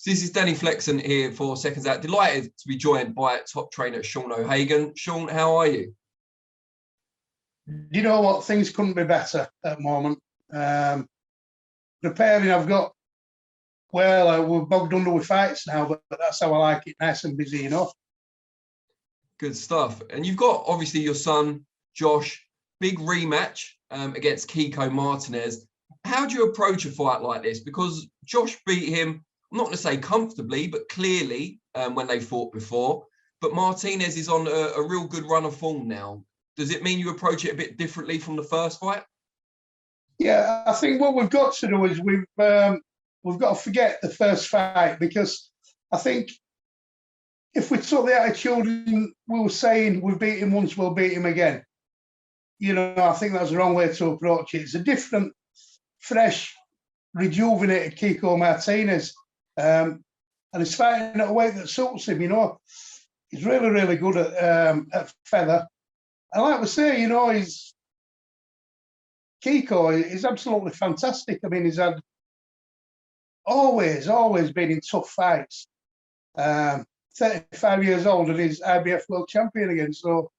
So this is Danny Flexen here for Seconds Out. Delighted to be joined by top trainer Sean O'Hagan. Sean, how are you? You know what? Things couldn't be better at the moment. Preparing, I've got, we're bogged under with fights now, but that's how I like it, nice and busy, you know. Good stuff. And you've got, obviously, your son, Josh, big rematch against Kiko Martinez. How do you approach a fight like this? Because Josh beat him, I'm not going to say comfortably, but clearly when they fought before. But Martinez is on a real good run of form now. Does it mean you approach it a bit differently from the first fight? Yeah, I think what we've got to do is we've got to forget the first fight, because I think if we took the attitude we were saying we've beat him once, we'll beat him again, you know, I think that's the wrong way to approach it. It's a different, fresh, rejuvenated Kiko Martinez, and he's fighting at a weight that suits him, you know. He's really, really good at feather. And like we say, you know, Kiko is absolutely fantastic. I mean, he's had always been in tough fights. 35 years old and he's IBF world champion again. So,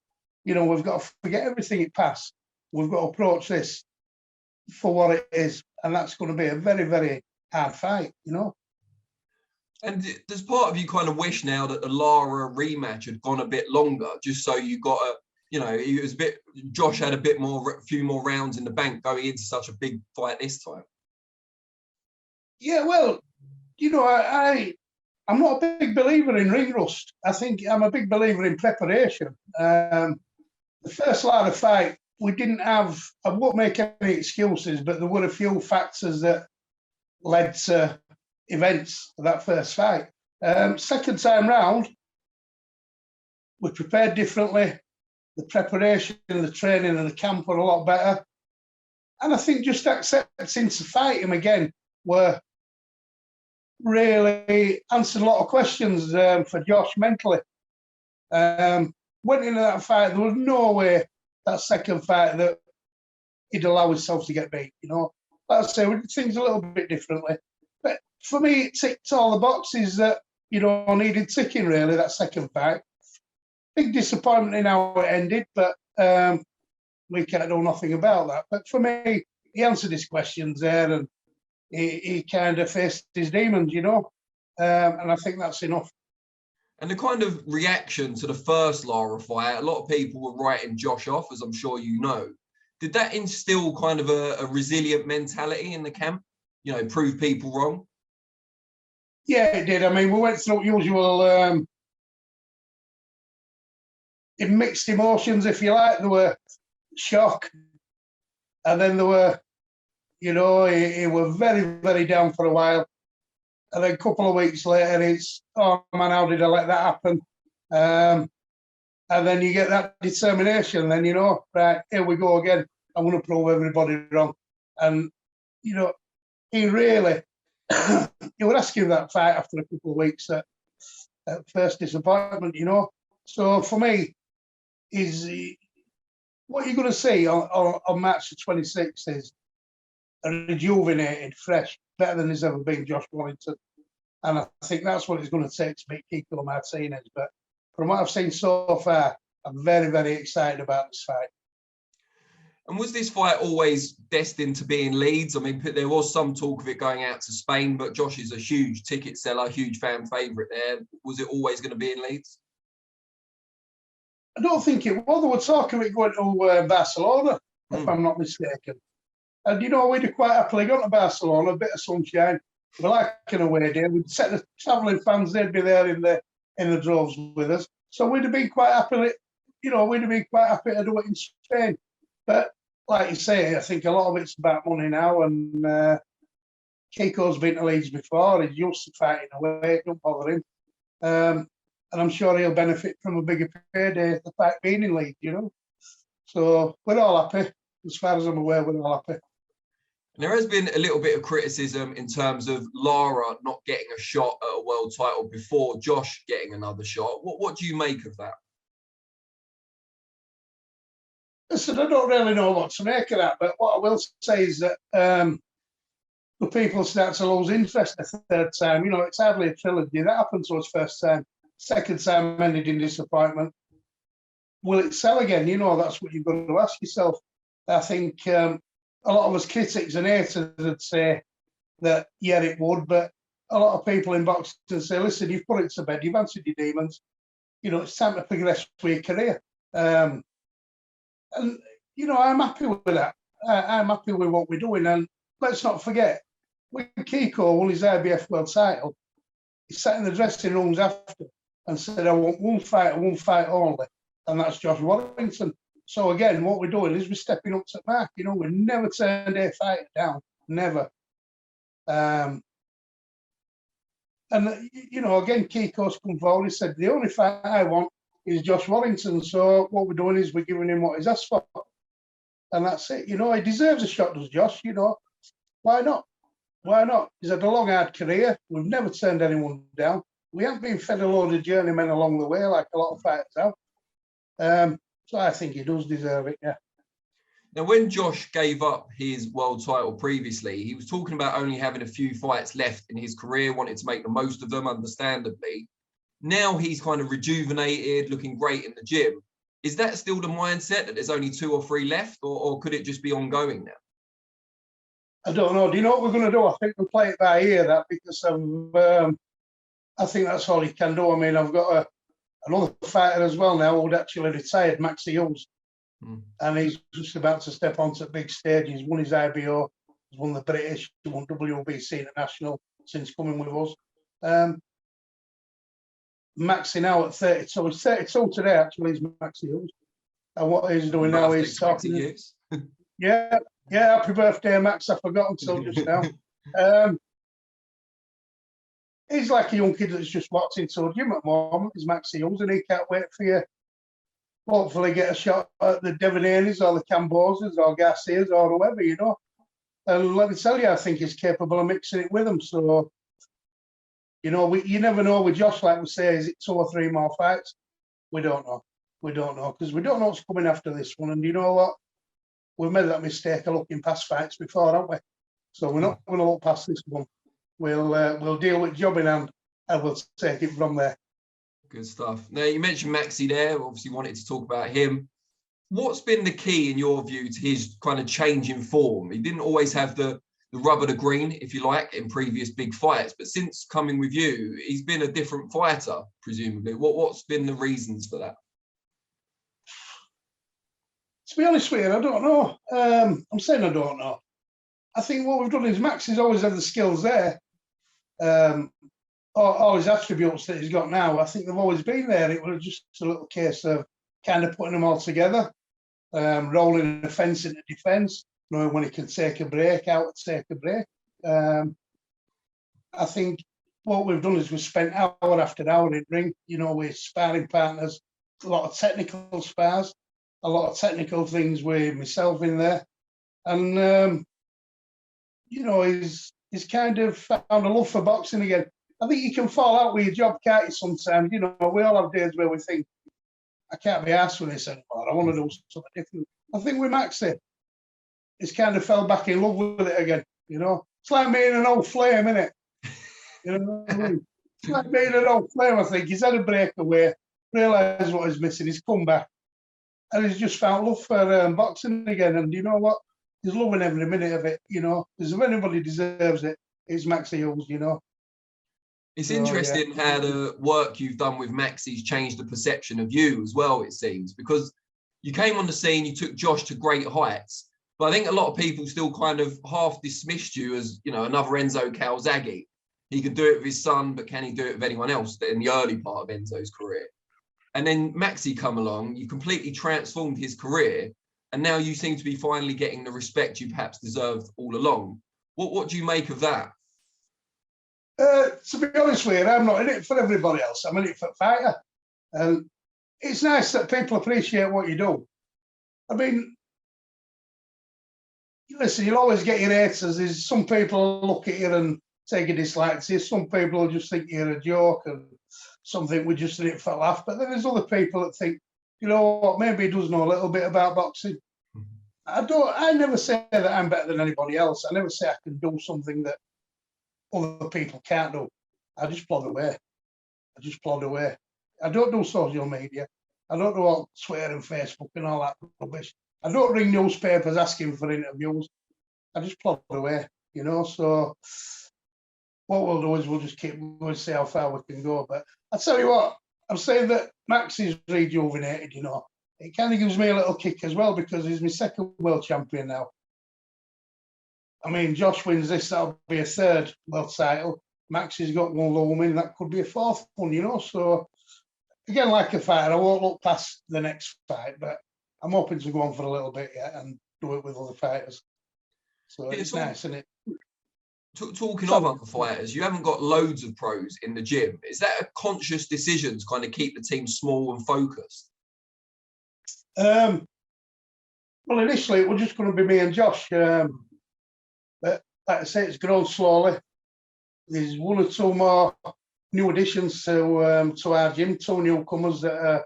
you know, we've got to forget everything it passed. We've got to approach this for what it is. And that's going to be a very, very hard fight, you know. And does part of you kind of wish now that the Lara rematch had gone a bit longer, just so you got a, you know, it was a bit, Josh had a few more rounds in the bank going into such a big fight this time? Yeah, well, you know, I'm not a big believer in ring rust. I think I'm a big believer in preparation. The first Lara fight, we didn't have, I won't make any excuses, but there were a few factors that led to events for that first fight. Second time round, we prepared differently. The preparation and the training and the camp were a lot better. And I think just accepting to fight him again were really answered a lot of questions for Josh mentally. Went into that fight, there was no way that second fight that he'd allow himself to get beat, you know. Like I say, we did things a little bit differently. But for me, it ticked all the boxes that, you know, needed ticking, really, that second fight. Big disappointment in how it ended, but we can't do nothing about that. But for me, he answered his questions there, and he kind of faced his demons, you know, and I think that's enough. And the kind of reaction to the first Lara fight, a lot of people were writing Josh off, as I'm sure you know. Did that instill kind of a resilient mentality in the camp? You know, prove people wrong? Yeah, it did. I mean, we went through usual mixed emotions, if you like. There were shock, and then there were, you know, he was very, very down for a while. And then a couple of weeks later, it's, oh man, how did I let that happen? And then you get that determination, then, you know, right, here we go again. I'm going to prove everybody wrong. And, you know, he really, you were asking that fight after a couple of weeks at first disappointment, you know. So for me, what you're going to see on March the 26th is a rejuvenated, fresh, better than he's ever been, Josh Warrington. And I think that's what it's going to take to beat Kiko Martinez. But from what I've seen so far, I'm very, very excited about this fight. And was this fight always destined to be in Leeds? I mean, there was some talk of it going out to Spain, but Josh is a huge ticket seller, huge fan favourite there. Was it always going to be in Leeds? I don't think it was. They were talking about going to Barcelona, if I'm not mistaken. And, you know, we'd have quite happily gone to Barcelona, a bit of sunshine. We like an away day. We'd set the travelling fans, they'd be there in the droves with us. So we'd have been quite happy, you know, we'd have been quite happy to do it in Spain. But like you say, I think a lot of it's about money now. And Kiko's been to Leeds before. He's used to fighting away. Don't bother him. And I'm sure he'll benefit from a bigger payday, the fight being in Leeds, you know. So we're all happy. As far as I'm aware, we're all happy. And there has been a little bit of criticism in terms of Lara not getting a shot at a world title before Josh getting another shot. What do you make of that? Listen, I don't really know what to make of that, but what I will say is that the people start to lose interest the third time. You know, it's hardly a trilogy. That happened to us first time. Second time ended in disappointment. Will it sell again? You know, that's what you've got to ask yourself. I think a lot of us critics and haters would say that, yeah, it would, but a lot of people in boxing say, listen, you've put it to bed, you've answered your demons. You know, it's time to progress with your career. And, you know, I'm happy with that. I'm happy with what we're doing. And let's not forget, when Kiko won his IBF world title, he sat in the dressing rooms after and said, I want one fight only, and that's Josh Warrington. So again, what we're doing is we're stepping up to the mark. You know, we never turned a fight down, never. And, you know, again, Kiko's come forward, he said, the only fight I want is Josh Warrington. So what we're doing is we're giving him what he's asked for. And that's it. You know, he deserves a shot, does Josh? You know, why not? Why not? He's had a long, hard career. We've never turned anyone down. We haven't been fed a load of journeymen along the way like a lot of fighters have. So I think he does deserve it, yeah. Now, when Josh gave up his world title previously, he was talking about only having a few fights left in his career, wanted to make the most of them, understandably. Now he's kind of rejuvenated, looking great in the gym. Is that still the mindset that there's only 2 or 3 left, or could it just be ongoing now? I don't know. Do you know what we're going to do? I think we'll play it by ear, that, because I think that's all he can do. I mean, I've got another fighter as well now who'd actually retired, Maxi Hughes. And he's just about to step onto the big stage. He's won his IBO, he's won the British, he won WBC International since coming with us. Maxi now at 32. He's 32 today, actually, he's Maxi Hughes. And what he's doing now is talking. Yeah, happy birthday, Max. I forgot until just now. He's like a young kid that's just walked into a gym at the moment. He's Maxi Hughes, and he can't wait for you. Hopefully get a shot at the Devaneirs or the Camboses or Garcias or whoever, you know. And let me tell you, I think he's capable of mixing it with them. So, you know, you never know with Josh, like we say, is it 2 or 3 more fights? We don't know. We don't know, because we don't know what's coming after this one. And you know what? We've made that mistake of looking past fights before, haven't we? So we're not going to look past this one. We'll deal with job in hand, and we'll take it from there. Good stuff. Now, you mentioned Maxi there, obviously wanted to talk about him. What's been the key, in your view, to his kind of change in form? He didn't always have the rub of the green, if you like, in previous big fights, but since coming with you, he's been a different fighter, presumably. What's been the reasons for that? To be honest with you, I don't know. I'm saying I don't know. I think what we've done is Max has always had the skills there. All his attributes that he's got now, I think they've always been there. It was just a little case of kind of putting them all together, rolling the fence into defence, knowing when he can take a break, out to take a break. I think what we've done is we've spent hour after hour in ring, you know, with sparring partners, a lot of technical spars, a lot of technical things with myself in there. And, you know, he's kind of found a love for boxing again. I think you can fall out with your job, can't you, sometimes? You know, we all have days where we think, I can't be arsed with this anymore. I want to do something different. I think with Maxi, he's kind of fell back in love with it again, you know. It's like being an old flame, isn't it? You know what I mean? It's like being an old flame, I think. He's had a breakaway, realised what he's missing, he's come back, and he's just found love for boxing again. And you know what? He's loving every minute of it, you know. Because if anybody deserves it, it's Maxi Hughes, you know. It's interesting how the work you've done with Maxi's changed the perception of you as well, it seems, because you came on the scene, you took Josh to great heights, but I think a lot of people still kind of half dismissed you as, you know, another Enzo Calzaghe. He can do it with his son, but can he do it with anyone else in the early part of Enzo's career? And then Maxi come along, you completely transformed his career, and now you seem to be finally getting the respect you perhaps deserved all along. What do you make of that? To be honest with you, I'm not in it for everybody else. I'm in it for fighter. And it's nice that people appreciate what you do. I mean, listen, you'll always get your haters. There's some people look at you and take a dislike to you. Some people will just think you're a joke and something we just in it for a laugh. But then there's other people that think, you know what, maybe he does know a little bit about boxing. I never say that I'm better than anybody else. I never say I can do something that other people can't do. I just plod away. I don't do social media. I don't do all Twitter and Facebook and all that rubbish. I don't ring newspapers asking for interviews. I just plod away, you know. So what we'll do is we'll see how far we can go. But I tell you what, I'm saying that Maxi rejuvenated, you know. It kind of gives me a little kick as well because he's my second world champion now. I mean, Josh wins this, that'll be a third world title. Maxi's got one looming, that could be a fourth one, you know. So again, like a fighter, I won't look past the next fight, but I'm hoping to go on for a little bit yet and do it with other fighters. So it's nice, isn't it? Talking of other fighters, you haven't got loads of pros in the gym. Is that a conscious decision to kind of keep the team small and focused? Well, initially it was just going to be me and Josh, but like I say, it's grown slowly. There's one or two more new additions to our gym, two newcomers that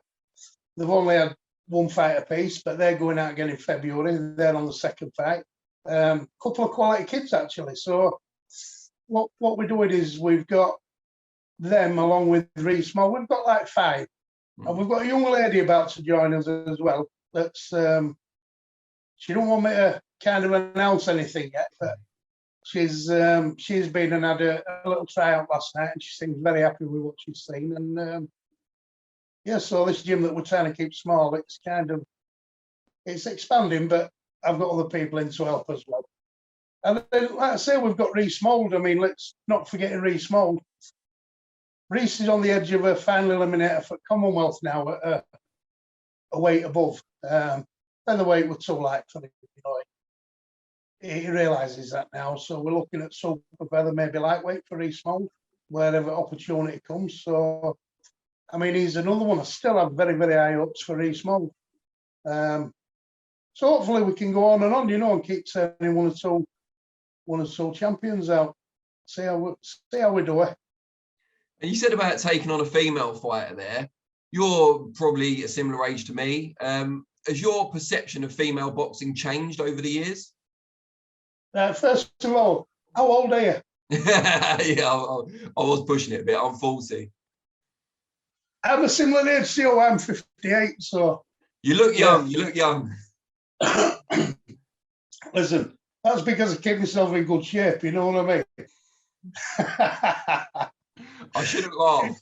they've only had one fight apiece, but they're going out again in February. They're on the second fight. Couple of quality kids actually. So what we're doing is we've got them along with Reece Moore. We've got like 5, and we've got a young lady about to join us as well. That's she don't want me to kind of announce anything yet, but she's been and had a little tryout last night, and she seems very happy with what she's seen. And yeah, so this gym that we're trying to keep small, it's expanding, but I've got other people in to help as well. And then, like I say, we've got Reece Mould. I mean, let's not forget Reece Mould. Reece is on the edge of a final eliminator for Commonwealth now at a weight above. Featherweight was too light for him, you know. He realises that now, so we're looking at super feather, maybe lightweight for Reece Mould, wherever opportunity comes. So, I mean, he's another one. I still have very, very high hopes for Reece Mould. So hopefully we can go on and on, you know, and keep turning one or two champions out. See how we do it. And you said about taking on a female fighter there. You're probably a similar age to me. Has your perception of female boxing changed over the years? First of all, how old are you? Yeah, I was pushing it a bit. I'm 40. I'm a similar age to you. I'm 58, so... You look young. You look young. Listen, that's because I keep myself in good shape, you know what I mean? I shouldn't laugh.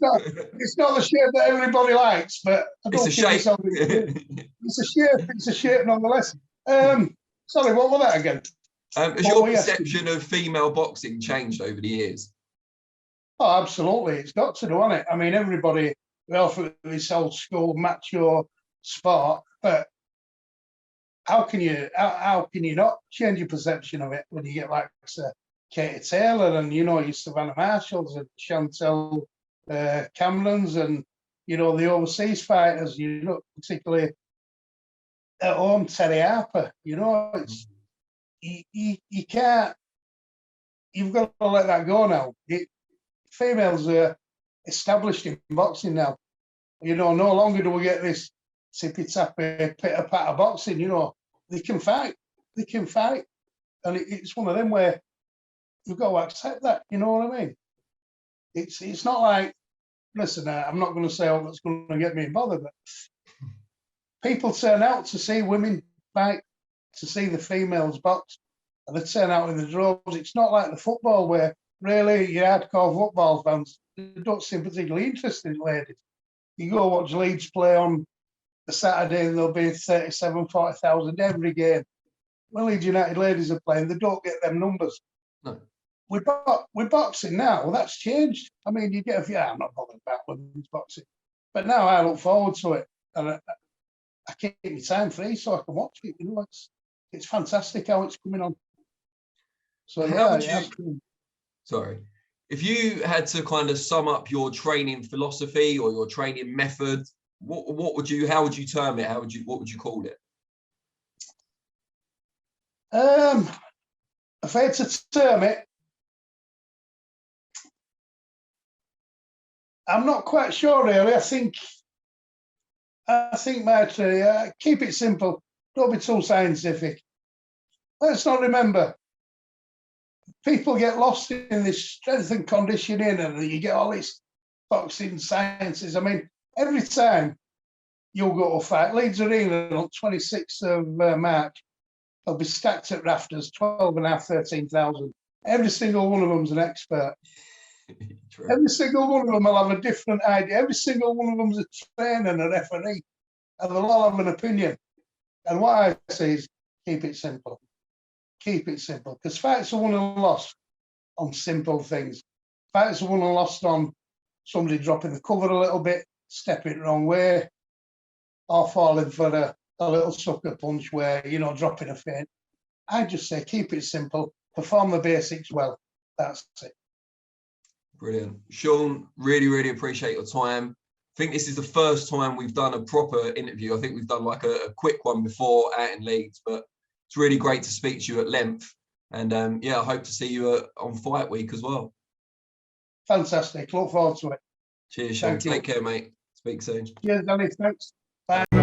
It's not the shape that everybody likes, but I don't keep myself in shape. It's a shape nonetheless. Sorry, what was that again? Has your perception of female boxing changed over the years? Oh, absolutely. It's got to do, hasn't it? I mean, everybody, we offer this old school macho sport, but how can you not change your perception of it when you get like Katie Taylor and, you know, your Savannah Marshalls and Chantel Camerons and, you know, the overseas fighters, you know, particularly at home, Terry Harper, you know, it's you can't, you've got to let that go now. Females are established in boxing now. You know, no longer do we get this tippy-tappy, pitter-patter boxing, you know. They can fight. And it's one of them where you've got to accept that, you know what I mean? It's not like, listen, I'm not going to say all that's going to get me bothered, but people turn out to see women fight, to see the females box, and they turn out in the droves. It's not like the football where really your hardcore football fans don't seem particularly interested in ladies. You go watch Leeds play on a Saturday and there'll be 37,000, 40,000 every game. When Leeds United ladies are playing, they don't get them numbers. No. With boxing now, well, that's changed. I mean, you get I'm not bothered about women's boxing. But now I look forward to it. And I keep my time free so I can watch it. You know, it's fantastic how it's coming on. So sorry. If you had to kind of sum up your training philosophy or your training method, how would you term it? What would you call it? If I had to term it, I'm not quite sure really. I think my training, keep it simple. Don't be too scientific. let's not remember, people get lost in this strength and conditioning, and you get all these boxing sciences. I mean, every time you'll go to a fight, Leeds Arena on 26th of March, they'll be stacked at rafters, 12,500, 13,000. Every single one of them's an expert. Every single one of them will have a different idea. Every single one of them's a trainer and a referee, and they'll all have an opinion. And what I say is, keep it simple. Keep it simple, because fights are won and lost on simple things. Fights are won and lost on somebody dropping the cover a little bit, stepping the wrong way, or falling for a little sucker punch where, you know, dropping a feint. I just say keep it simple, perform the basics well. That's it. Brilliant. Sean, really, really appreciate your time. I think this is the first time we've done a proper interview. I think we've done like a quick one before out in Leeds, but it's really great to speak to you at length. And yeah, I hope to see you on Fight Week as well. Fantastic. Look forward to it. Cheers, Sean. Take care, mate. Speak soon. Cheers, Danny. Thanks. Bye.